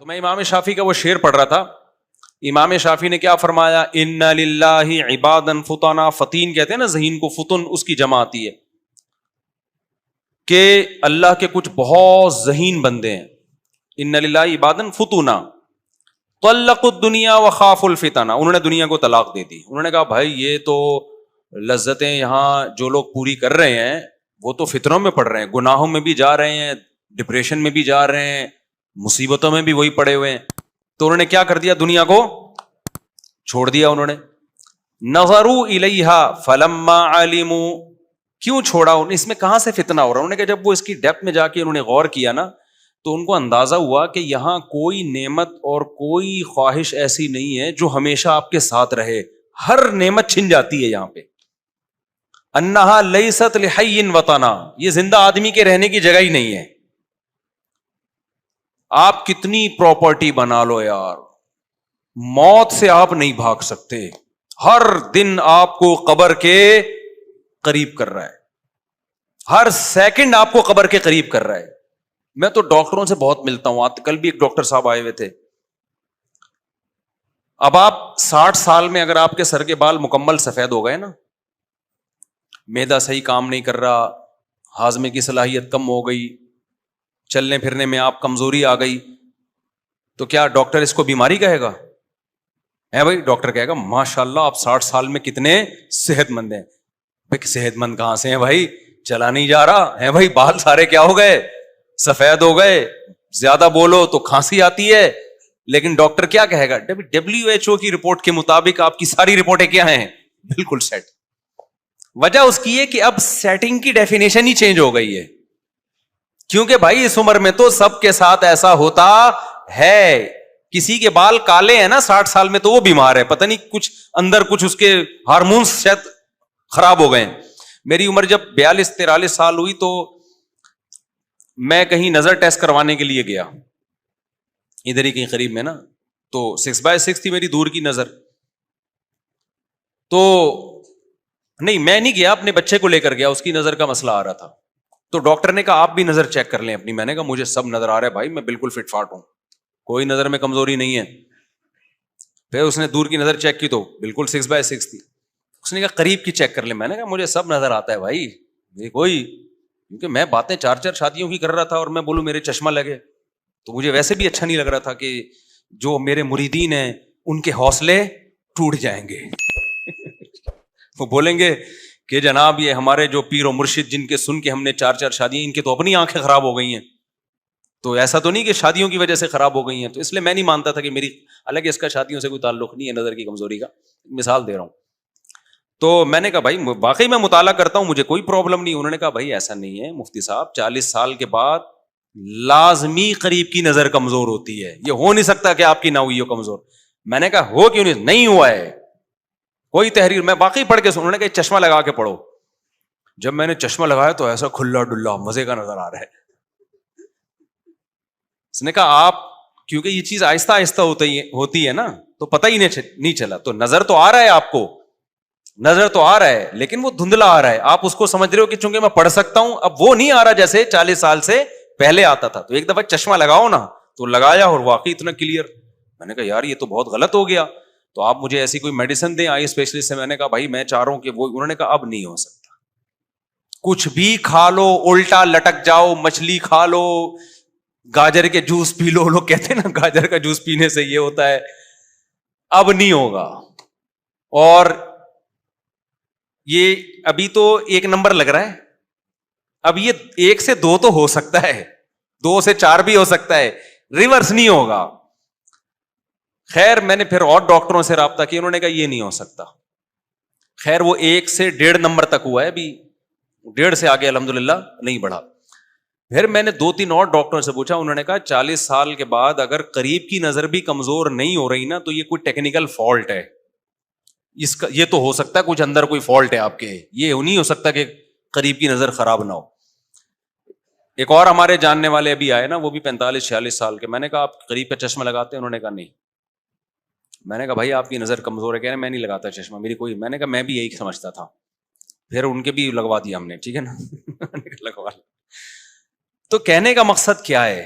تو میں امام شافعی کا وہ شعر پڑھ رہا تھا. امام شافعی نے کیا فرمایا؟ ان للہ عبادا فطنا. فطین کہتے ہیں نا ذہین کو، فطن اس کی جمع آتی ہے کہ اللہ کے کچھ بہت ذہین بندے ہیں. ان للہ عبادا فطنا طلقوا الدنیا وخافوا الفتنہ. انہوں نے دنیا کو طلاق دے دی. انہوں نے کہا بھائی یہ تو لذتیں یہاں جو لوگ پوری کر رہے ہیں وہ تو فتنوں میں پڑ رہے ہیں، گناہوں میں بھی جا رہے ہیں، ڈپریشن میں بھی جا رہے ہیں، مصیبتوں میں بھی وہی پڑے ہوئے ہیں. تو انہوں نے کیا کر دیا؟ دنیا کو چھوڑ دیا. انہوں نے نظروا الیہا فلما علموا. کیوں چھوڑا؟ اس میں کہاں سے فتنہ ہو رہا ہے؟ انہوں نے کہا جب وہ اس کی ڈیپتھ میں جا کے انہوں نے غور کیا نا تو ان کو اندازہ ہوا کہ یہاں کوئی نعمت اور کوئی خواہش ایسی نہیں ہے جو ہمیشہ آپ کے ساتھ رہے. ہر نعمت چھن جاتی ہے یہاں پہ. انہا لیست لحی وطنا. یہ زندہ آدمی کے رہنے کی جگہ ہی نہیں ہے. آپ کتنی پراپرٹی بنا لو یار، موت سے آپ نہیں بھاگ سکتے. ہر دن آپ کو قبر کے قریب کر رہا ہے، ہر سیکنڈ آپ کو قبر کے قریب کر رہا ہے. میں تو ڈاکٹروں سے بہت ملتا ہوں. کل بھی ایک ڈاکٹر صاحب آئے ہوئے تھے. اب آپ 60 سال میں اگر آپ کے سر کے بال مکمل سفید ہو گئے نا، معدہ صحیح کام نہیں کر رہا، ہاضمے کی صلاحیت کم ہو گئی، چلنے پھرنے میں آپ کمزوری آ گئی، تو کیا ڈاکٹر اس کو بیماری کہے گا؟ ہے بھائی، ڈاکٹر کہے گا ماشاء اللہ آپ 60 سال میں کتنے صحت مند ہیں. بھائی صحت مند کہاں سے ہیں بھائی؟ چلا نہیں جا رہا ہے بھائی، بال سارے کیا ہو گئے؟ سفید ہو گئے. زیادہ بولو تو کھانسی آتی ہے. لیکن ڈاکٹر کیا کہے گا؟ WHO کی رپورٹ کے مطابق آپ کی ساری رپورٹیں کیا ہیں؟ بالکل سیٹ. وجہ اس کی ہے کہ اب سیٹنگ کی ڈیفینیشن ہی چینج ہو گئی ہے. کیونکہ بھائی اس عمر میں تو سب کے ساتھ ایسا ہوتا ہے. کسی کے بال کالے ہیں نا 60 سال میں تو وہ بیمار ہے، پتہ نہیں کچھ اندر کچھ اس کے ہارمونز شاید خراب ہو گئے. میری عمر جب 42-43 سال ہوئی تو میں کہیں نظر ٹیسٹ کروانے کے لیے گیا، ادھر ہی کہیں قریب میں نا، تو 6/6 تھی میری دور کی نظر. تو نہیں میں نہیں گیا، اپنے بچے کو لے کر گیا، اس کی نظر کا مسئلہ آ رہا تھا. تو ڈاکٹر نے کہا آپ بھی نظر چیک کر لیں اپنی. میں نے کہا مجھے سب نظر آ رہا ہے بھائی، میں بالکل فٹ فاٹ ہوں، کوئی نظر میں کمزوری نہیں ہے. پھر اس نے دور کی نظر چیک کی تو بالکل 6/6 تھی. اس نے کہا قریب کی چیک کر لیں. میں نے کہا مجھے سب نظر آتا ہے بھائی، یہ کوئی، کیونکہ میں باتیں 4 شادیوں کی کر رہا تھا اور میں بولوں میرے چشمہ لگے تو مجھے ویسے بھی اچھا نہیں لگ رہا تھا کہ جو میرے مریدین ہیں ان کے حوصلے ٹوٹ جائیں گے. وہ بولیں گے کہ جناب یہ ہمارے جو پیر و مرشد جن کے سن کے ہم نے 4 شادیاں، ان کے تو اپنی آنکھیں خراب ہو گئی ہیں، تو ایسا تو نہیں کہ شادیوں کی وجہ سے خراب ہو گئی ہیں. تو اس لیے میں نہیں مانتا تھا کہ میری، حالانکہ اس کا شادیوں سے کوئی تعلق نہیں ہے، نظر کی کمزوری کا مثال دے رہا ہوں. تو میں نے کہا بھائی واقعی میں مطالعہ کرتا ہوں، مجھے کوئی پرابلم نہیں. انہوں نے کہا بھائی ایسا نہیں ہے مفتی صاحب، 40 سال کے بعد لازمی قریب کی نظر کمزور ہوتی ہے، یہ ہو نہیں سکتا کہ آپ کی نہ ہوئی ہو کمزور. میں نے کہا ہو کیوں نہیں ہوا ہے، کوئی تحریر میں واقعی پڑھ کے سن. انہوں نے کہا چشمہ لگا کے پڑھو. جب میں نے چشمہ لگایا تو ایسا کھلا ڈلا مزے کا نظر آ رہا ہے. اس نے کہا آپ، کیونکہ یہ چیز آہستہ آہستہ ہوتی ہے نا تو پتہ ہی نہیں چلا. تو نظر تو آ رہا ہے آپ کو، نظر تو آ رہا ہے لیکن وہ دھندلا آ رہا ہے. آپ اس کو سمجھ رہے ہو کہ چونکہ میں پڑھ سکتا ہوں، اب وہ نہیں آ رہا جیسے 40 سال سے پہلے آتا تھا. تو ایک دفعہ چشمہ لگاؤ نا، تو لگایا اور واقعی اتنا کلیئر. میں نے کہا یار یہ تو بہت غلط ہو گیا، تو آپ مجھے ایسی کوئی میڈیسن دیں آئی اسپیشلسٹ سے. میں نے کہا بھائی میں چاہ رہا ہوں کہ وہ، انہوں نے کہا اب نہیں ہو سکتا، کچھ بھی کھا لو الٹا لٹک جاؤ، مچھلی کھا لو، گاجر کے جوس پی لو، لوگ کہتے ہیں نا گاجر کا جوس پینے سے یہ ہوتا ہے، اب نہیں ہوگا. اور یہ ابھی تو 1 نمبر لگ رہا ہے، اب یہ 1 سے 2 تو ہو سکتا ہے، 2 سے 4 بھی ہو سکتا ہے، ریورس نہیں ہوگا. خیر میں نے پھر اور ڈاکٹروں سے رابطہ کیا، انہوں نے کہا یہ نہیں ہو سکتا. خیر وہ 1 سے 1.5 نمبر تک ہوا ہے، ابھی 1.5 سے آگے الحمدللہ نہیں بڑھا. پھر میں نے 2-3 اور ڈاکٹروں سے پوچھا، انہوں نے کہا 40 سال کے بعد اگر قریب کی نظر بھی کمزور نہیں ہو رہی نا تو یہ کوئی ٹیکنیکل فالٹ ہے. اس کا یہ تو ہو سکتا ہے کچھ اندر کوئی فالٹ ہے آپ کے، یہ نہیں ہو سکتا کہ قریب کی نظر خراب نہ ہو. ایک اور ہمارے جاننے والے ابھی آئے نا، وہ بھی 45-46 سال کے. میں نے کہا آپ قریب کا چشمہ لگاتے ہیں؟ انہوں نے کہا نہیں. میں نے کہا بھائی آپ کی نظر کمزور ہے. کہہ رہے میں نہیں لگاتا چشمہ، میری کوئی. میں نے کہا میں بھی یہی سمجھتا تھا. پھر ان کے بھی لگوا دیا ہم نے، ٹھیک ہے نا. لگوا. تو کہنے کا مقصد کیا ہے؟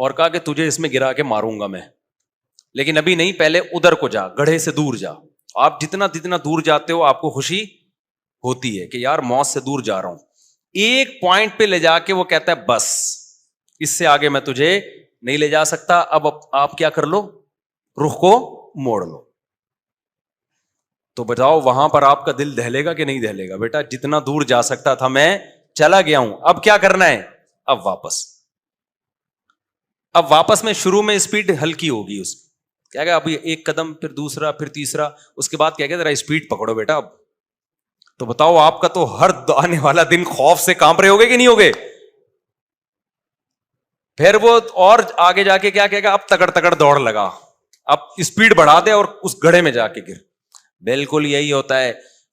اور کہا کہ تجھے اس میں گرا کے ماروں گا میں, لیکن ابھی نہیں, پہلے ادھر کو جا, گڑھے سے دور جا. آپ جتنا دور جاتے ہو آپ کو خوشی ہوتی ہے کہ یار موت سے دور جا رہا ہوں. ایک پوائنٹ پہ لے جا کے وہ کہتا ہے بس اس سے آگے میں تجھے نہیں لے جا سکتا, اب آپ کیا کر لو, رخ کو موڑ لو. تو بتاؤ وہاں پر آپ کا دل دہلے گا کہ نہیں دہلے گا؟ بیٹا جتنا دور جا سکتا تھا میں چلا گیا ہوں, اب کیا کرنا ہے, اب واپس میں شروع میں اسپیڈ ہلکی ہوگی اس کیا کہ ابھی ایک قدم, پھر دوسرا, پھر تیسرا, اس کے بعد کیا کہ ذرا اسپیڈ پکڑو بیٹا اب. تو بتاؤ آپ کا تو ہر آنے والا دن خوف سے کانپ رہے ہوگے کہ نہیں ہوگے؟ پھر وہ اور آگے جا کے کیا کہے گا, اب تکڑ دوڑ لگا, اب اسپیڈ بڑھا دے اور اس گڑھے میں جا کے گر. بالکل یہی ہوتا ہے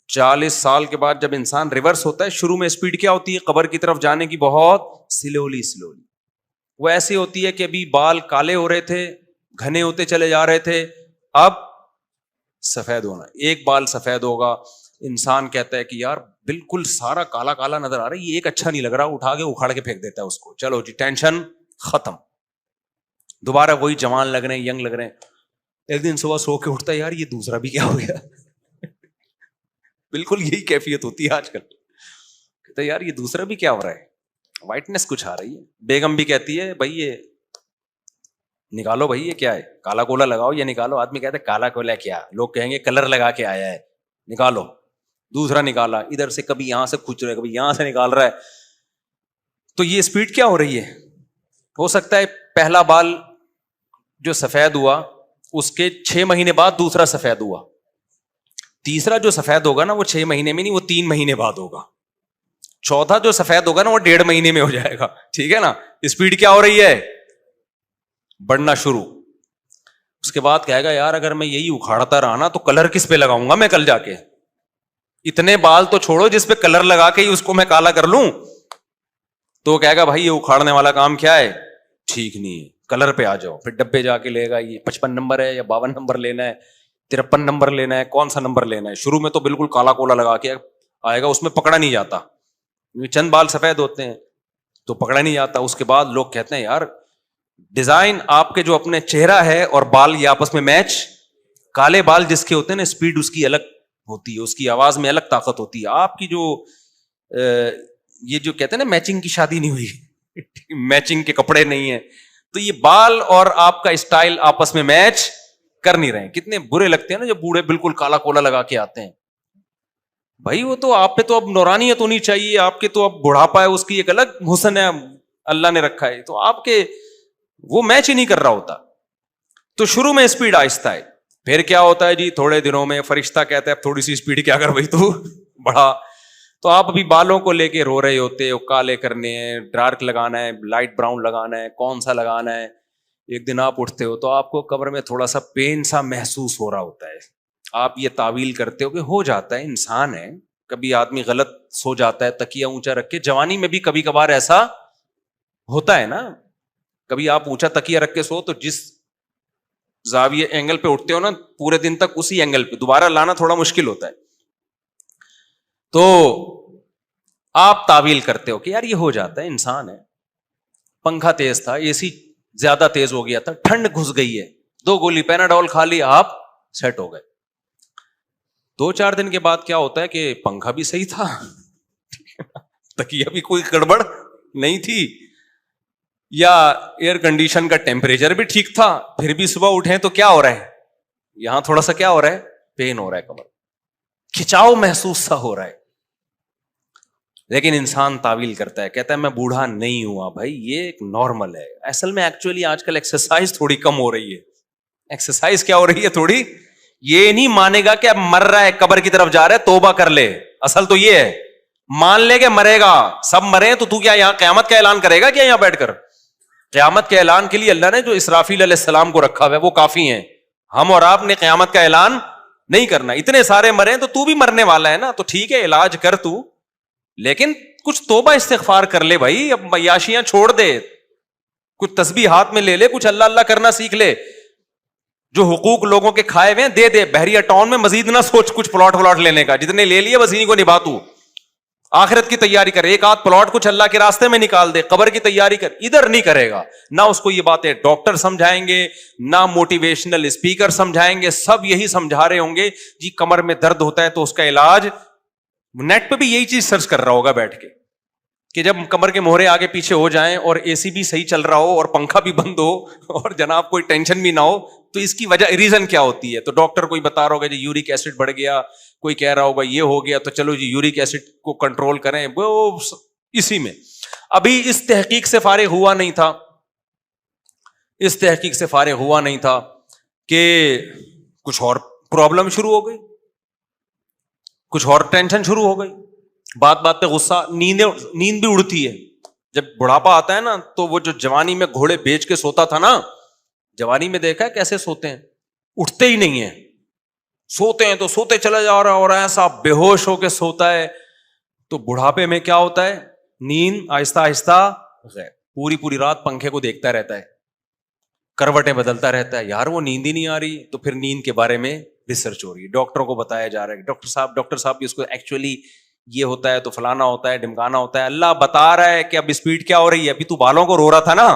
40 سال کے بعد جب انسان ریورس ہوتا ہے. شروع میں اسپیڈ کیا ہوتی ہے, قبر کی طرف جانے کی, بہت سلولی, وہ ایسی ہوتی ہے کہ ابھی بال کالے ہو رہے تھے, گھنے ہوتے چلے جا رہے تھے, اب سفید ہونا, ایک بال سفید ہوگا. انسان کہتا ہے کہ یار بالکل سارا کالا کالا نظر آ رہا ہے, یہ ایک اچھا نہیں لگ رہا, اٹھا کے اکھاڑ کے پھینک دیتا ہے اس کو, چلو جی ٹینشن ختم, دوبارہ وہی جوان لگ رہے ہیں, ینگ لگ رہے ہیں. ایک دن صبح سو کے اٹھتا ہے, یار یہ دوسرا بھی کیا ہو گیا. بالکل یہی کیفیت ہوتی ہے آج کل, کہتا ہے یار یہ دوسرا بھی کیا ہو رہا ہے, وائٹنس کچھ آ رہی ہے. بیگم بھی کہتی ہے بھائی یہ نکالو, بھائی یہ کیا ہے, کالا کولا لگاؤ, یہ نکالو. آدمی کہتا ہے کالا کولا کیا, لوگ کہیں گے کلر لگا کے آیا ہے, نکالو. دوسرا نکالا, ادھر سے کبھی یہاں سے کھچ رہا ہے, کبھی یہاں سے نکال رہا ہے. تو یہ اسپیڈ کیا ہو رہی ہے؟ ہو سکتا ہے پہلا بال جو سفید ہوا اس کے 6 مہینے بعد دوسرا سفید ہوا, تیسرا جو سفید ہوگا نا وہ 6 مہینے میں نہیں, وہ 3 مہینے بعد ہوگا, چوتھا جو سفید ہوگا نا وہ 1.5 مہینے میں ہو جائے گا. ٹھیک ہے نا, اسپیڈ کیا ہو رہی ہے, بڑھنا شروع. اس کے بعد کہے گا یار اگر میں یہی اکھاڑتا رہا نا تو کلر کس پہ لگاؤں گا میں کل جا کے, اتنے بال تو چھوڑو جس پہ کلر لگا کے ہی اس کو میں کالا کر لوں. تو وہ کہے گا بھائی یہ اکھاڑنے والا کام کیا ہے, ٹھیک نہیں ہے, کلر پہ آ جاؤ. پھر ڈبے جا کے لے گا, یہ 55 نمبر ہے یا 52 نمبر لینا ہے, 53 نمبر لینا ہے, کون سا نمبر لینا ہے. شروع میں تو بالکل کالا کولا لگا کے آئے گا, اس میں پکڑا نہیں جاتا, چند بال سفید ہوتے ہیں تو پکڑا نہیں جاتا. اس کے بعد لوگ کہتے ہیں یار ڈیزائن آپ کے جو اپنے چہرہ ہے اور بال یہ آپس میں میچ, کالے بال جس کے ہوتے ہیں نا اسپیڈ اس کی الگ ہوتی ہے, اس کی آواز میں الگ طاقت ہوتی ہے. آپ کی جو یہ جو کہتے ہیں نا میچنگ کی شادی نہیں ہوئی, میچنگ کے کپڑے نہیں ہیں, تو یہ بال اور آپ کا اسٹائل آپس میں میچ کر نہیں رہے. کتنے برے لگتے ہیں نا جب بوڑھے بالکل کالا کولا لگا کے آتے ہیں. بھائی وہ تو آپ پہ تو اب نورانیت ہونی چاہیے, آپ کے تو اب بڑھاپا ہے, اس کی ایک الگ حسن ہے اللہ نے رکھا ہے, تو آپ کے وہ میچ ہی نہیں کر رہا ہوتا. تو شروع میں اسپیڈ آہستہ ہے, پھر کیا ہوتا ہے جی تھوڑے دنوں میں فرشتہ کہتا ہے اب تھوڑی سی اسپیڈ کیا کر بھائی تو بڑھا. تو آپ ابھی بالوں کو لے کے رو رہے ہوتے ہو, کالے کرنے ہیں, ڈارک لگانا ہے, لائٹ براؤن لگانا ہے, کون سا لگانا ہے. ایک دن آپ اٹھتے ہو تو آپ کو قبر میں تھوڑا سا پین سا محسوس ہو رہا ہوتا ہے. آپ یہ تعویل کرتے ہو کہ ہو جاتا ہے, انسان ہے, کبھی آدمی غلط سو جاتا ہے تکیہ اونچا رکھ کے. جوانی میں بھی کبھی کبھار ایسا ہوتا ہے نا, کبھی آپ اونچا تکیہ رکھ کے سو تو جس زاویے اینگل پہ اٹھتے ہو نا پورے دن تک اسی اینگل پہ دوبارہ لانا تھوڑا مشکل ہوتا ہے. تو آپ تعویل کرتے ہو کہ یار یہ ہو جاتا ہے, انسان ہے. پنکھا تیز تھا, اے سی زیادہ تیز ہو گیا تھا, ٹھنڈ گھس گئی ہے, 2 گولی پیناڈول کھا لی, آپ سیٹ ہو گئے. 2-4 دن کے بعد کیا ہوتا ہے کہ پنکھا بھی صحیح تھا, تکیہ بھی کوئی گڑبڑ نہیں تھی, یا ایئر کنڈیشن کا ٹیمپریچر بھی ٹھیک تھا, پھر بھی صبح اٹھے تو کیا ہو رہا ہے, یہاں تھوڑا سا کیا ہو رہا ہے, پین ہو رہا ہے, کمر کھچاؤ محسوس سا ہو رہا ہے. لیکن انسان تعویل کرتا ہے, کہتا ہے میں بوڑھا نہیں ہوا. بھائی یہ ایک نارمل ہے. اصل میں ایکچولی آج کل ایکسرسائز تھوڑی کم ہو رہی ہے. ایکسرسائز کیا ہو رہی ہے تھوڑی, یہ نہیں مانے گا کہ اب مر رہا ہے, قبر کی طرف جا رہا ہے, توبہ کر لے. اصل تو یہ ہے, مان لے کہ مرے گا, سب مرے تو تو کیا یہاں قیامت کا اعلان کرے گا کیا یہاں بیٹھ کر؟ قیامت کے اعلان کے لیے اللہ نے جو اسرافیل علیہ السلام کو رکھا ہوا ہے وہ کافی ہیں. ہم اور آپ نے قیامت کا اعلان نہیں کرنا. اتنے سارے مرے تو تو بھی مرنے والا ہے نا, تو ٹھیک ہے علاج کر تو, لیکن کچھ توبہ استغفار کر لے بھائی. اب عیاشیاں چھوڑ دے, کچھ تسبیح ہاتھ میں لے لے, کچھ اللہ اللہ کرنا سیکھ لے. جو حقوق لوگوں کے کھائے ہوئے دے دے. بحریہ ٹاؤن میں مزید نہ سوچ کچھ پلاٹ لینے کا, جتنے لے لیے بس انہیں کو نبھا تو. آخرت کی تیاری کر, ایک آدھ پلاٹ کچھ اللہ کے راستے میں نکال دے, قبر کی تیاری کر, ادھر نہیں کرے گا. نہ اس کو یہ باتیں ڈاکٹر سمجھائیں گے, نہ موٹیویشنل اسپیکر سمجھائیں گے, سب یہی سمجھا رہے ہوں گے جی کمر میں درد ہوتا ہے تو اس کا علاج, نیٹ پہ بھی یہی چیز سرچ کر رہا ہوگا بیٹھ کے کہ جب کمر کے مہرے آگے پیچھے ہو جائیں اور اے سی بھی صحیح چل رہا ہو اور پنکھا بھی بند ہو اور جناب کوئی ٹینشن بھی نہ ہو تو اس کی وجہ ریزن کیا ہوتی ہے. تو ڈاکٹر کوئی بتا رہا ہوگا جی یورک ایسڈ بڑھ گیا, کوئی کہہ رہا ہوگا یہ ہو گیا تو چلو جی یورک ایسڈ کو کنٹرول کریں, وہ اسی میں. ابھی اس تحقیق سے فارغ ہوا نہیں تھا, اس تحقیق سے فارغ ہوا نہیں تھا کہ کچھ اور پرابلم شروع ہو گئی, کچھ اور ٹینشن شروع ہو گئی, بات بات پہ غصہ, نیند بھی اڑتی ہے. جب بڑھاپا آتا ہے نا تو وہ جو جوانی میں گھوڑے بیچ کے سوتا تھا نا, جوانی میں دیکھا ہے کیسے سوتے ہیں, اٹھتے ہی نہیں ہیں, سوتے ہیں تو سوتے چلا جا رہا اور ایسا بے ہوش ہو کے سوتا ہے. تو بڑھاپے میں کیا ہوتا ہے, نیند آہستہ آہستہ غائب, پوری پوری رات پنکھے کو دیکھتا رہتا ہے, کروٹیں بدلتا رہتا ہے, یار وہ نیند ہی نہیں آ رہی. تو پھر نیند کے بارے میں ریسرچ ہو رہی ہے, ڈاکٹروں کو بتایا جا رہا ہے ڈاکٹر صاحب اس کو ایکچولی یہ ہوتا ہے تو فلانا ہوتا ہے, ڈمکانا ہوتا ہے. اللہ بتا رہا ہے کہ اب اسپیڈ کیا ہو رہی ہے, ابھی تو بالوں کو رو رہا تھا نا,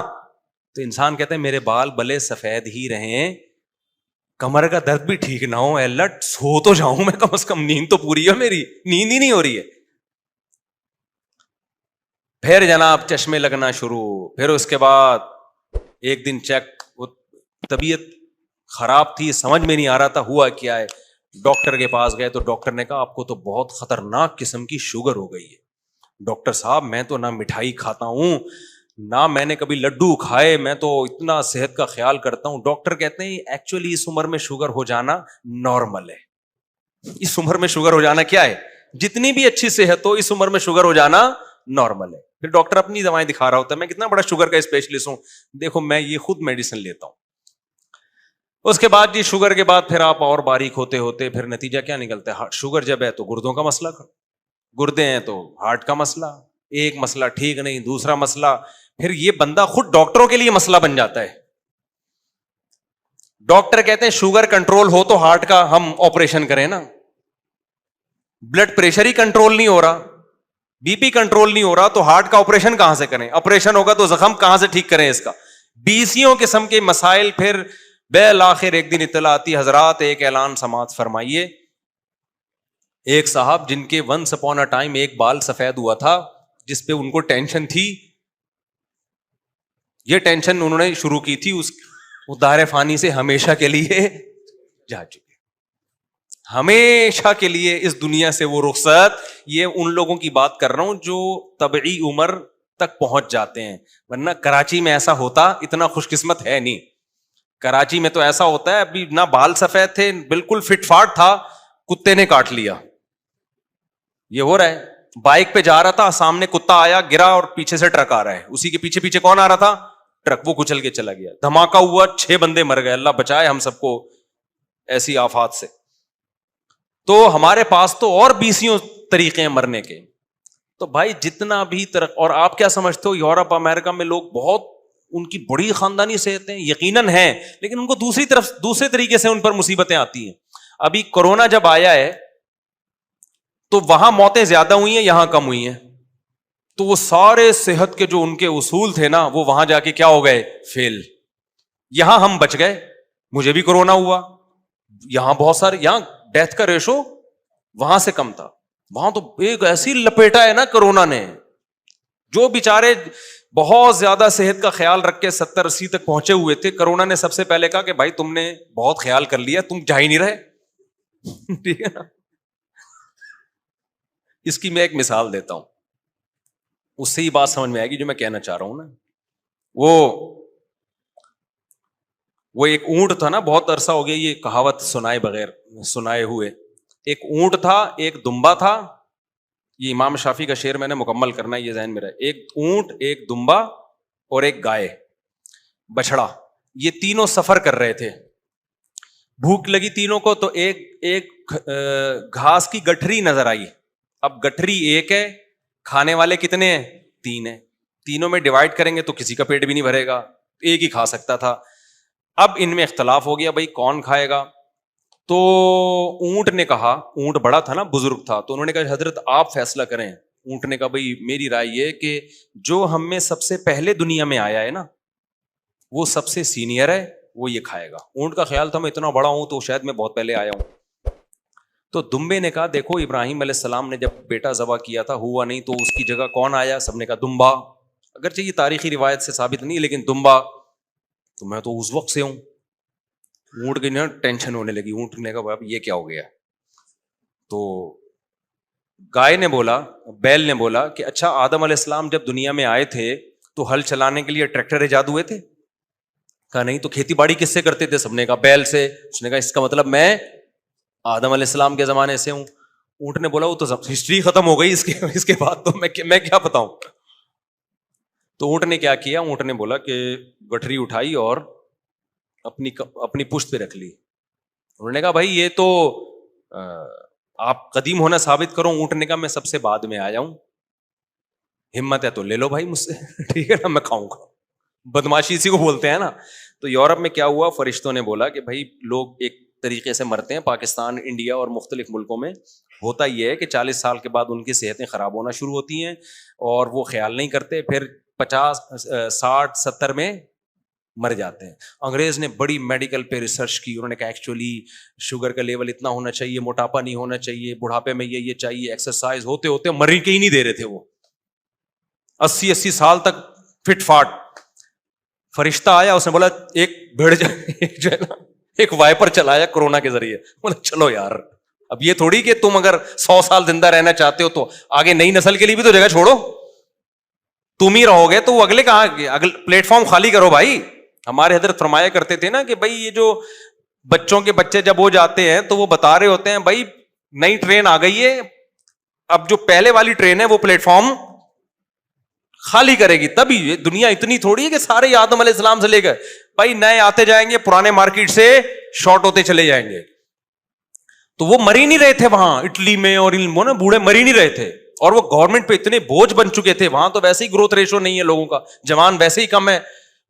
تو انسان کہتا ہے میرے بال بلے سفید ہی رہیں, کمر کا درد بھی ٹھیک نہ ہو, اللہ سو تو جاؤں میں کم از کم, نیند تو پوری ہے میری, نیند ہی نہیں ہو رہی ہے. پھر جناب چشمے لگنا شروع, پھر اس کے بعد ایک دن چیک, طبیعت خراب تھی, سمجھ میں نہیں آ رہا تھا ہوا کیا ہے. ڈاکٹر کے پاس گئے تو ڈاکٹر نے کہا آپ کو تو بہت خطرناک قسم کی شوگر ہو گئی ہے. ڈاکٹر صاحب میں تو نہ مٹھائی کھاتا ہوں, نہ میں نے کبھی لڈو کھائے, میں تو اتنا صحت کا خیال کرتا ہوں. ڈاکٹر کہتے ہیں ایکچولی اس عمر میں شوگر ہو جانا نارمل ہے. اس عمر میں شوگر ہو جانا کیا ہے, جتنی بھی اچھی صحت ہو اس عمر میں شوگر ہو جانا نارمل ہے. پھر ڈاکٹر اپنی دوائیں دکھا رہا ہوتا ہے, میں کتنا بڑا شوگر کا اسپیشلسٹ ہوں, دیکھو میں یہ خود میڈیسن لیتا ہوں. اس کے بعد جی شوگر کے بعد پھر آپ اور باریک ہوتے ہوتے پھر نتیجہ کیا نکلتا ہے, شوگر جب ہے تو گردوں کا مسئلہ, گردے ہیں تو ہارٹ کا مسئلہ, ایک مسئلہ ٹھیک نہیں دوسرا مسئلہ, پھر یہ بندہ خود ڈاکٹروں کے لیے مسئلہ بن جاتا ہے. ڈاکٹر کہتے ہیں شوگر کنٹرول ہو تو ہارٹ کا ہم آپریشن کریں نا, بلڈ پریشر ہی کنٹرول نہیں ہو رہا, بی پی کنٹرول نہیں ہو رہا, تو ہارٹ کا آپریشن کہاں سے کریں, آپریشن ہوگا تو زخم کہاں سے ٹھیک کریں اس کا. بیسیوں قسم کے مسائل. پھر بالآخر ایک دن اطلاع آتی, حضرات ایک اعلان سماعت فرمائیے, ایک صاحب جن کے ونس اپون اے ٹائم ایک بال سفید ہوا تھا جس پہ ان کو ٹینشن تھی, یہ ٹینشن انہوں نے شروع کی تھی, اس دار فانی سے ہمیشہ کے لیے جا چکے, ہمیشہ کے لیے اس دنیا سے وہ رخصت. یہ ان لوگوں کی بات کر رہا ہوں جو طبعی عمر تک پہنچ جاتے ہیں, ورنہ کراچی میں ایسا ہوتا اتنا خوش قسمت ہے نہیں. کراچی میں تو ایسا ہوتا ہے, ابھی نہ بال سفید تھے, بالکل فٹ فاٹ تھا, کتے نے کاٹ لیا. یہ ہو رہا ہے, بائک پہ جا رہا تھا, سامنے کتا آیا گرا اور پیچھے سے ٹرک آ رہا ہے, اسی کے پیچھے پیچھے کون آ رہا تھا, ٹرک, وہ کچل کے چلا گیا, دھماکہ ہوا, 6 بندے مر گئے. اللہ بچائے ہم سب کو ایسی آفات سے. تو ہمارے پاس تو اور 20 طریقے ہیں مرنے کے. تو بھائی جتنا بھی اور آپ کیا سمجھتے ہو, یورپ امریکہ میں لوگ بہت ان کی بڑی خاندانی صحت ہیں, یقیناً ہیں, لیکن ان کو دوسرے طریقے سے ان پر مصیبتیں آتی ہیں. ابھی کورونا جب آیا ہے تو وہاں موتیں زیادہ ہوئی ہیں, یہاں کم ہوئی ہیں. تو وہ سارے صحت کے جو ان کے اصول تھے نا, وہ وہاں جا کے کیا ہو گئے, فیل. یہاں ہم بچ گئے, مجھے بھی کورونا ہوا, یہاں بہت سارے, یہاں ڈیتھ کا ریشو وہاں سے کم تھا, وہاں تو ایک ایسی لپیٹا ہے نا کرونا نے, جو بیچارے بہت زیادہ صحت کا خیال رکھ کے 70-80 تک پہنچے ہوئے تھے, کرونا نے سب سے پہلے کہا کہ بھائی تم نے بہت خیال کر لیا, تم جا ہی نہیں رہے. ٹھیک ہے نا. اس کی میں ایک مثال دیتا ہوں, اس سے ہی بات سمجھ میں آئے گی جو میں کہنا چاہ رہا ہوں نا. وہ ایک اونٹ تھا نا, بہت عرصہ ہو گیا یہ کہاوت سنائے ہوئے. ایک اونٹ تھا, ایک دمبا تھا. یہ امام شافی کا شعر میں نے مکمل کرنا ہے, یہ ذہن میں رہے. ایک اونٹ, ایک دمبا اور ایک گائے بچڑا, یہ تینوں سفر کر رہے تھے. بھوک لگی تینوں کو, تو ایک گھاس کی گٹھری نظر آئی. اب گٹھری ایک ہے, کھانے والے کتنے ہیں, 3 ہیں. تینوں میں ڈیوائڈ کریں گے تو کسی کا پیٹ بھی نہیں بھرے گا, ایک ہی کھا سکتا تھا. اب ان میں اختلاف ہو گیا, بھائی کون کھائے گا. تو اونٹ نے کہا, اونٹ بڑا تھا نا, بزرگ تھا, تو انہوں نے کہا حضرت آپ فیصلہ کریں, اونٹ نے کہا بھائی میری رائے یہ کہ جو ہم میں سب سے پہلے دنیا میں آیا ہے نا وہ سب سے سینئر ہے, وہ یہ کھائے گا. اونٹ کا خیال تھا میں اتنا بڑا ہوں تو شاید میں بہت پہلے آیا ہوں. تو دمبے نے کہا دیکھو ابراہیم علیہ السلام نے جب بیٹا ذبح کیا تھا ہوا نہیں, تو اس کی جگہ کون آیا؟ سب نے کہا دمبا. اگرچہ یہ تاریخی روایت سے ثابت نہیں لیکن دمبا. تو میں تو اس وقت سے ہوں. اونٹ کی نا ٹینشن ہونے لگی. اونٹ نے کہا یہ کیا ہو گیا؟ تو گائے نے بولا, بیل نے بولا کہ اچھا آدم علیہ السلام جب دنیا میں آئے تھے تو ہل چلانے کے لیے ٹریکٹر ایجاد ہوئے تھے؟ کہا نہیں. تو کھیتی باڑی کس سے کرتے تھے؟ سب نے کہا بیل سے. اس نے کہا اس کا مطلب میں آدم علیہ السلام کے زمانے سے ہوں. اونٹ نے بولا وہ تو ہسٹری ختم ہو گئی, اس کے بعد تو میں کیا بتاؤں. تو اونٹ نے کیا کیا؟ اونٹ نے بولا کہ گٹھری اٹھائی اور اپنی پشت پہ رکھ لی. انہوں نے کہا بھائی یہ تو آپ قدیم ہونا ثابت کرو. اونٹ نے کہا میں سب سے بعد میں آیا ہوں, ہمت ہے تو لے لو بھائی مجھ سے, ٹھیک ہے نا, میں کھاؤں گا. بدماشی اسی کو بولتے ہیں نا. تو یورپ میں کیا ہوا, فرشتوں نے بولا کہ بھائی لوگ ایک طریقے سے مرتے ہیں. پاکستان, انڈیا اور مختلف ملکوں میں ہوتا یہ ہے کہ 40 سال کے بعد ان کی صحتیں خراب ہونا شروع ہوتی ہیں اور وہ خیال نہیں کرتے, پھر 50, 60, 70 میں مر جاتے ہیں. انگریز نے بڑی میڈیکل پہ ریسرچ کی. انہوں نے کہا ایکچولی شوگر کا لیول اتنا ہونا چاہیے, موٹاپا نہیں ہونا چاہیے, بڑھاپے میں یہ چاہیے, ایکسرسائز. ہوتے ہوتے مر کے ہی نہیں دے رہے تھے وہ. 80 سال تک فٹ فاٹ. فرشتہ آیا, اس نے بولا ایک بھیڑ جو ہے نا ایک وائپر چلایا کورونا کے ذریعے. بولا چلو یار, اب یہ تھوڑی کہ تم اگر 100 سال زندہ رہنا چاہتے ہو تو آگے نئی نسل کے لیے بھی تو جگہ چھوڑو. تم ہی رہو گے تو وہ اگلے کہاں, پلیٹ فارم خالی کرو بھائی. ہمارے حضرت فرمایا کرتے تھے نا کہ بھائی یہ جو بچوں کے بچے جب وہ جاتے ہیں تو وہ بتا رہے ہوتے ہیں بھائی نئی ٹرین آ گئی ہے, اب جو پہلے والی ٹرین ہے وہ پلیٹ فارم خالی کرے گی. تبھی دنیا اتنی تھوڑی ہے کہ سارے آدم علیہ السلام سے لے گئے بھائی نئے آتے جائیں گے, پرانے مارکیٹ سے شارٹ ہوتے چلے جائیں گے. تو وہ مر ہی نہیں رہے تھے وہاں اٹلی میں, اور نا بوڑھے مر ہی نہیں رہے تھے, اور وہ گورنمنٹ پہ اتنے بوجھ بن چکے تھے. وہاں تو ویسے ہی گروتھ ریشو نہیں ہے لوگوں کا, جوان ویسے ہی کم ہے.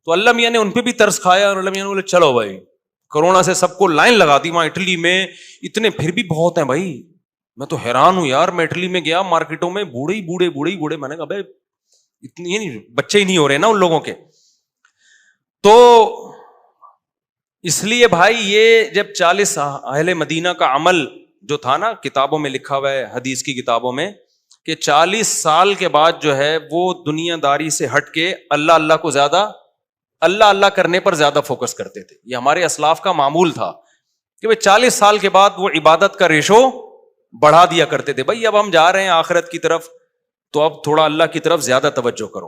تو اللہ میاں نے ان پہ بھی ترس کھایا اور اللہ میاں نے بولے چلو بھائی کورونا سے سب کو لائن لگا دی. وہاں اٹلی میں اتنے پھر بھی بہت ہیں بھائی. میں تو حیران ہوں یار, میں اٹلی میں گیا مارکیٹوں میں بوڑھے ہی بوڑھے. میں نے کہا بھائی اتنی نہیں, بچے ہی نہیں ہو رہے نا ان لوگوں کے. تو اس لیے بھائی یہ جب 40 اہل مدینہ کا عمل جو تھا نا, کتابوں میں لکھا ہوا ہے حدیث کی کتابوں میں کہ 40 سال کے بعد جو ہے وہ دنیا داری سے ہٹ کے اللہ کو زیادہ اللہ کرنے پر زیادہ فوکس کرتے تھے. یہ ہمارے اسلاف کا معمول تھا کہ بھائی 40 سال کے بعد وہ عبادت کا ریشو بڑھا دیا کرتے تھے. بھائی اب ہم جا رہے ہیں آخرت کی طرف تو اب تھوڑا اللہ کی طرف زیادہ توجہ کرو.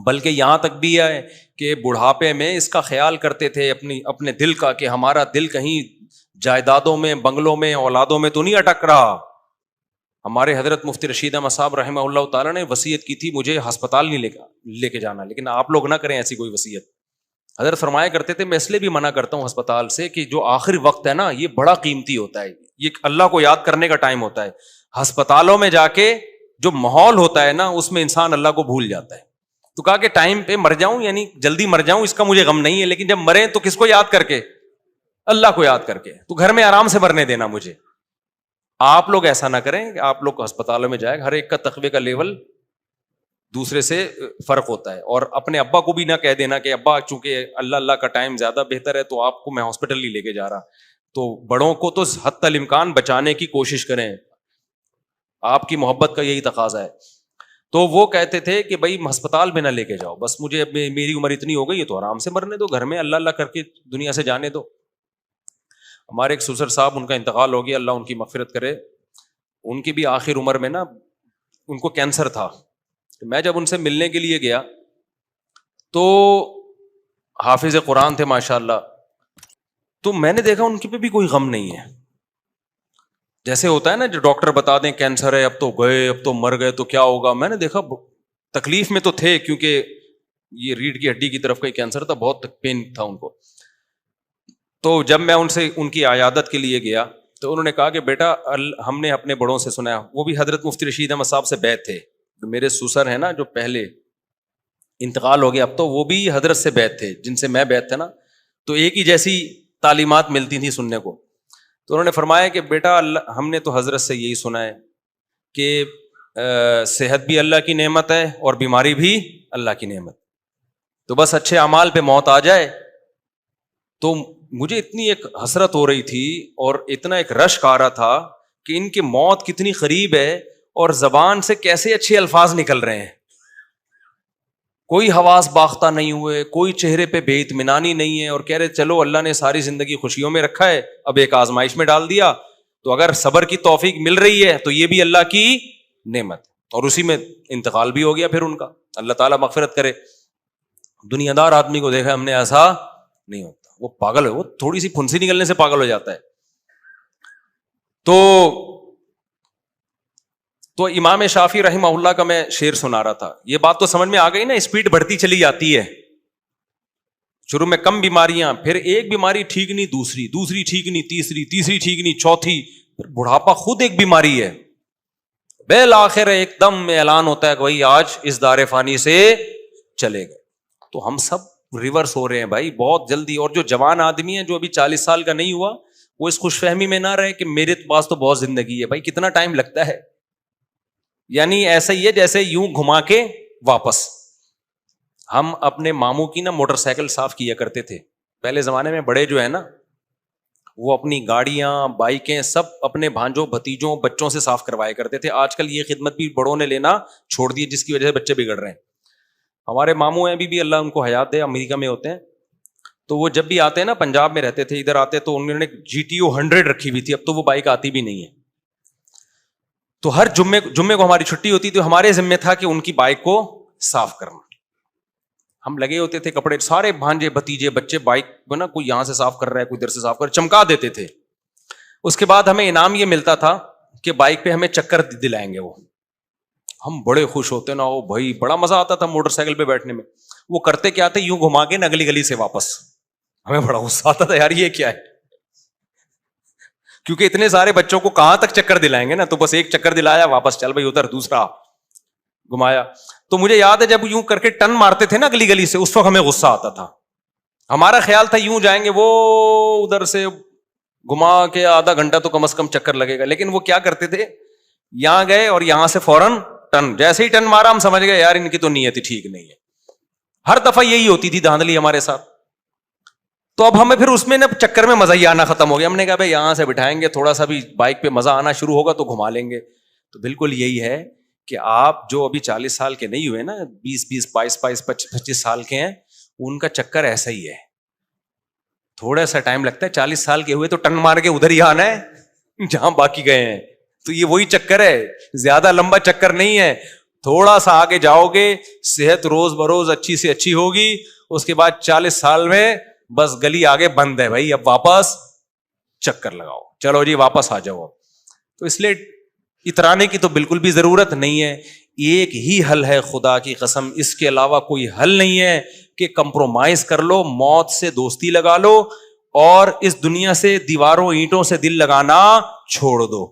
بلکہ یہاں تک بھی ہے کہ بڑھاپے میں اس کا خیال کرتے تھے اپنے دل کا, کہ ہمارا دل کہیں جائیدادوں میں, بنگلوں میں, اولادوں میں تو نہیں اٹک رہا. ہمارے حضرت مفتی رشید احمد صاحب رحمہ اللہ تعالیٰ نے وصیت کی تھی مجھے ہسپتال نہیں لے کے جانا, لیکن آپ لوگ نہ کریں ایسی کوئی وصیت. حضرت فرمایا کرتے تھے میں اس لیے بھی منع کرتا ہوں ہسپتال سے کہ جو آخری وقت ہے نا یہ بڑا قیمتی ہوتا ہے, یہ اللہ کو یاد کرنے کا ٹائم ہوتا ہے. ہسپتالوں میں جا کے جو ماحول ہوتا ہے نا اس میں انسان اللہ کو بھول جاتا ہے. تو کہا کہ ٹائم پہ مر جاؤں, یعنی جلدی مر جاؤں, اس کا مجھے غم نہیں ہے, لیکن جب مریں تو کس کو یاد کر کے؟ اللہ کو یاد کر کے. تو گھر میں آرام سے مرنے دینا مجھے. آپ لوگ ایسا نہ کریں کہ آپ لوگ ہسپتالوں میں جائیں, ہر ایک کا تقوی کا لیول دوسرے سے فرق ہوتا ہے. اور اپنے ابا کو بھی نہ کہہ دینا کہ ابا چونکہ اللہ کا ٹائم زیادہ بہتر ہے تو آپ کو میں ہاسپٹل نہیں لے کے جا رہا. تو بڑوں کو تو حتی الامکان بچانے کی کوشش کریں, آپ کی محبت کا یہی تقاضا ہے. تو وہ کہتے تھے کہ بھائی ہسپتال میں نہ لے کے جاؤ, بس مجھے میری عمر اتنی ہو گئی ہے تو آرام سے مرنے دو, گھر میں اللہ کر کے دنیا سے جانے دو. ہمارے ایک سسر صاحب, ان کا انتقال ہو گیا, اللہ ان کی مغفرت کرے. ان کی بھی آخر عمر میں نا ان کو کینسر تھا. میں جب ان سے ملنے کے لیے گیا تو حافظ قرآن تھے ماشاء اللہ, تو میں نے دیکھا ان کے پہ بھی کوئی غم نہیں ہے. جیسے ہوتا ہے نا جو ڈاکٹر بتا دیں کینسر ہے, اب تو گئے, اب تو مر گئے تو کیا ہوگا. میں نے دیکھا تکلیف میں تو تھے, کیونکہ یہ ریڑھ کی ہڈی کی طرف کا کینسر تھا, بہت پین تھا ان کو. تو جب میں ان کی عیادت کے لیے گیا تو انہوں نے کہا کہ بیٹا ہم نے اپنے بڑوں سے سنا ہے, وہ بھی حضرت مفتی رشید احمد صاحب سے بیعت تھے. میرے سسر ہیں نا جو پہلے انتقال ہو گیا, اب تو وہ بھی حضرت سے بیعت تھے جن سے میں بیعت تھا نا, تو ایک ہی جیسی تعلیمات ملتی تھی سننے کو. تو انہوں نے فرمایا کہ بیٹا ہم نے تو حضرت سے یہی سنا ہے کہ صحت بھی اللہ کی نعمت ہے اور بیماری بھی اللہ کی نعمت. تو بس اچھے اعمال پہ موت آ جائے. تو مجھے اتنی ایک حسرت ہو رہی تھی اور اتنا ایک رشک آ رہا تھا کہ ان کی موت کتنی قریب ہے اور زبان سے کیسے اچھے الفاظ نکل رہے ہیں. کوئی حواس باختہ نہیں ہوئے, کوئی چہرے پہ بے اطمینانی نہیں ہے, اور کہہ رہے چلو اللہ نے ساری زندگی خوشیوں میں رکھا ہے, اب ایک آزمائش میں ڈال دیا, تو اگر صبر کی توفیق مل رہی ہے تو یہ بھی اللہ کی نعمت, اور اسی میں انتقال بھی ہو گیا پھر ان کا. اللہ تعالیٰ مغفرت کرے. دنیا دار آدمی کو دیکھا ہم نے, ایسا نہیں ہوتا, وہ پاگل ہے, وہ تھوڑی سی پھنسی نکلنے سے پاگل ہو جاتا ہے. تو امام شافعی رحمہ اللہ کا میں شعر سنا رہا تھا. یہ بات تو سمجھ میں آ گئی نا, اسپیڈ بڑھتی چلی جاتی ہے. شروع میں کم بیماریاں, پھر ایک بیماری ٹھیک نہیں, دوسری ٹھیک نہیں, تیسری ٹھیک نہیں, چوتھی, پھر بڑھاپا خود ایک بیماری ہے. بالآخر ایک دم میں اعلان ہوتا ہے کہ بھائی آج اس دار فانی سے چلے گئے. تو ہم سب ریورس ہو رہے ہیں بھائی بہت جلدی. اور جو جوان آدمی ہیں جو ابھی 40 سال کا نہیں ہوا, وہ اس خوش فہمی میں نہ رہے کہ میرے پاس تو بہت زندگی ہے. بھائی کتنا ٹائم لگتا ہے, یعنی ایسا ہی ہے جیسے یوں گھما کے واپس. ہم اپنے ماموں کی نا موٹر سائیکل صاف کیا کرتے تھے پہلے زمانے میں. بڑے جو ہے نا وہ اپنی گاڑیاں بائکیں سب اپنے بھانجوں بھتیجوں بچوں سے صاف کروایا کرتے تھے. آج کل یہ خدمت بھی بڑوں نے لینا چھوڑ دی, جس کی وجہ سے بچے بگڑ رہے ہیں. ہمارے ماموں ہیں بھی اللہ ان کو حیات دے, امریکہ میں ہوتے ہیں. تو وہ جب بھی آتے ہیں نا, پنجاب میں رہتے تھے, ادھر آتے تو انہوں نے GTO 100 رکھی ہوئی تھی. اب تو وہ بائک آتی بھی نہیں ہے. تو ہر جمعے کو ہماری چھٹی ہوتی تو ہمارے ذمہ تھا کہ ان کی بائک کو صاف کرنا. ہم لگے ہوتے تھے کپڑے, سارے بھانجے بھتیجے بچے بائک کو نا, کوئی یہاں سے صاف کر رہا ہے, کوئی ادھر سے صاف کر, چمکا دیتے تھے. اس کے بعد ہمیں انعام یہ ملتا تھا کہ بائک پہ ہمیں چکر دلائیں گے. وہ ہم بڑے خوش ہوتے نا, وہ بھائی بڑا مزہ آتا تھا موٹر سائیکل پہ بیٹھنے میں. وہ کرتے کیا تھے, یوں گھما کے نگلی گلی سے واپس. ہمیں بڑا غصہ آتا تھا, یار یہ کیا ہے, کیونکہ اتنے سارے بچوں کو کہاں تک چکر دلائیں گے نا. تو بس ایک چکر دلایا, واپس چل بھائی ادھر, دوسرا گھمایا. تو مجھے یاد ہے جب یوں کر کے ٹن مارتے تھے نا گلی گلی سے, اس وقت ہمیں غصہ آتا تھا. ہمارا خیال تھا یوں جائیں گے, وہ ادھر سے گھما کے آدھا گھنٹہ تو کم از کم چکر لگے گا. لیکن وہ کیا کرتے تھے, یہاں گئے اور یہاں سے فوراً ٹن, جیسے ہی ٹن مارا ہم سمجھ گئے یار ان کی تو نیت ہی ٹھیک نہیں ہے. ہر دفعہ یہی ہوتی تھی دھاندلی ہمارے ساتھ. تو اب ہمیں پھر اس میں نا چکر میں مزہ ہی آنا ختم ہو گیا. ہم نے کہا بھائی یہاں سے بٹھائیں گے, تھوڑا سا بھی بائک پہ مزہ آنا شروع ہوگا تو گھما لیں گے. تو بالکل یہی ہے کہ آپ جو ابھی 40 سال کے نہیں ہوئے نا, 20 22 25 سال کے ہیں, ان کا چکر ایسا ہی ہے. تھوڑا سا ٹائم لگتا ہے. 40 سال کے ہوئے تو ٹن مار کے ادھر ہی آنا ہے جہاں باقی گئے ہیں. تو یہ وہی چکر ہے, زیادہ لمبا چکر نہیں ہے. تھوڑا سا آگے جاؤ گے, صحت روز بروز اچھی سے اچھی ہوگی. اس کے بعد 40 سال میں بس گلی آگے بند ہے بھائی, اب واپس چکر لگاؤ, چلو جی واپس آ جاؤ. تو اس لیے اترانے کی تو بالکل بھی ضرورت نہیں ہے. ایک ہی حل ہے خدا کی قسم, اس کے علاوہ کوئی حل نہیں ہے کہ کمپرومائز کر لو, موت سے دوستی لگا لو, اور اس دنیا سے دیواروں اینٹوں سے دل لگانا چھوڑ دو.